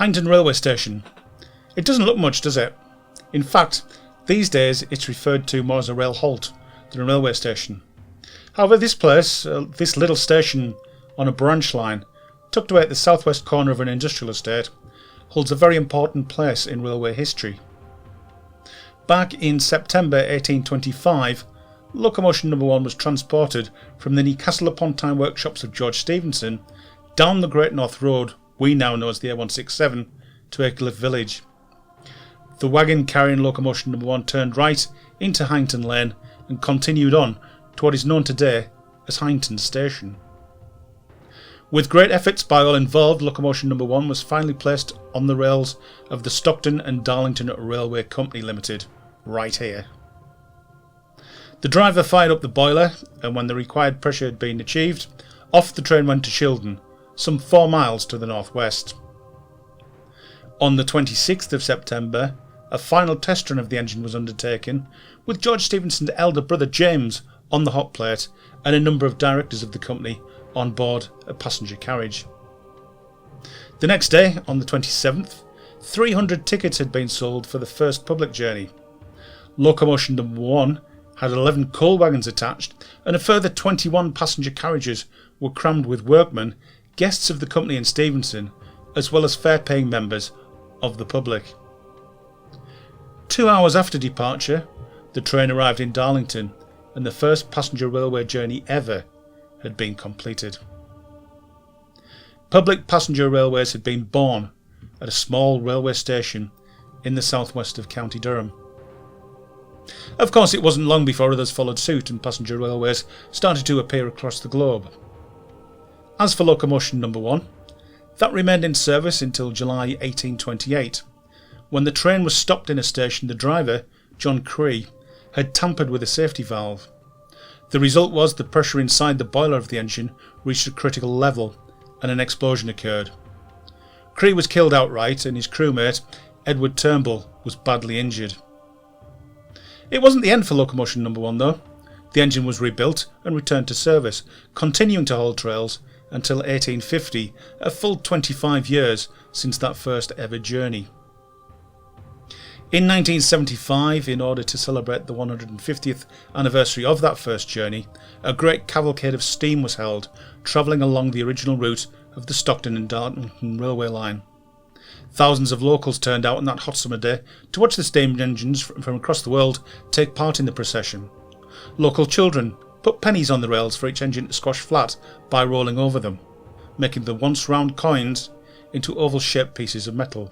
Hindon Railway Station. It doesn't look much, does it? In fact, these days it's referred to more as a rail halt than a railway station. However, this place, this little station on a branch line, tucked away at the southwest corner of an industrial estate, holds a very important place in railway history. Back in September 1825, locomotion number 1 was transported from the Newcastle upon Tyne workshops of George Stephenson down the Great North Road, we now know as the A167, to Aycliffe Village. The wagon carrying locomotion number 1 turned right into Hindon Lane and continued on to what is known today as Hindon Station. With great efforts by all involved, locomotion number 1 was finally placed on the rails of the Stockton and Darlington Railway Company Limited, right here. The driver fired up the boiler, and when the required pressure had been achieved, off the train went to Shildon, some 4 miles to the northwest. On the 26th of September, a final test run of the engine was undertaken, with George Stephenson's elder brother James on the hot plate and a number of directors of the company on board a passenger carriage. The next day, on the 27th, 300 tickets had been sold for the first public journey. Locomotion number 1 had 11 coal wagons attached, and a further 21 passenger carriages were crammed with workmen, guests of the company and Stephenson, as well as fare-paying members of the public. 2 hours after departure, the train arrived in Darlington, and the first passenger railway journey ever had been completed. Public passenger railways had been born at a small railway station in the southwest of County Durham. Of course, it wasn't long before others followed suit and passenger railways started to appear across the globe. As for locomotion number 1, that remained in service until July 1828, when the train was stopped in a station. The driver, John Cree, had tampered with a safety valve. The result was the pressure inside the boiler of the engine reached a critical level and an explosion occurred. Cree was killed outright and his crewmate, Edward Turnbull, was badly injured. It wasn't the end for locomotion number 1 though. The engine was rebuilt and returned to service, continuing to hold trails until 1850, a full 25 years since that first ever journey. In 1975, in order to celebrate the 150th anniversary of that first journey, a great cavalcade of steam was held, travelling along the original route of the Stockton and Darlington railway line. Thousands of locals turned out on that hot summer day to watch the steam engines from across the world take part in the procession. Local children put pennies on the rails for each engine to squash flat by rolling over them, making the once round coins into oval-shaped pieces of metal.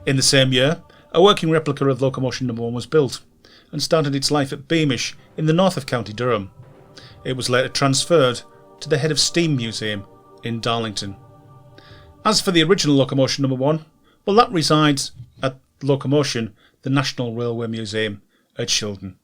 In the same year, a working replica of locomotion number 1 was built and started its life at Beamish in the north of County Durham. It was later transferred to the Head of Steam Museum in Darlington. As for the original locomotion number 1, well, that resides at Locomotion, the National Railway Museum at Shildon.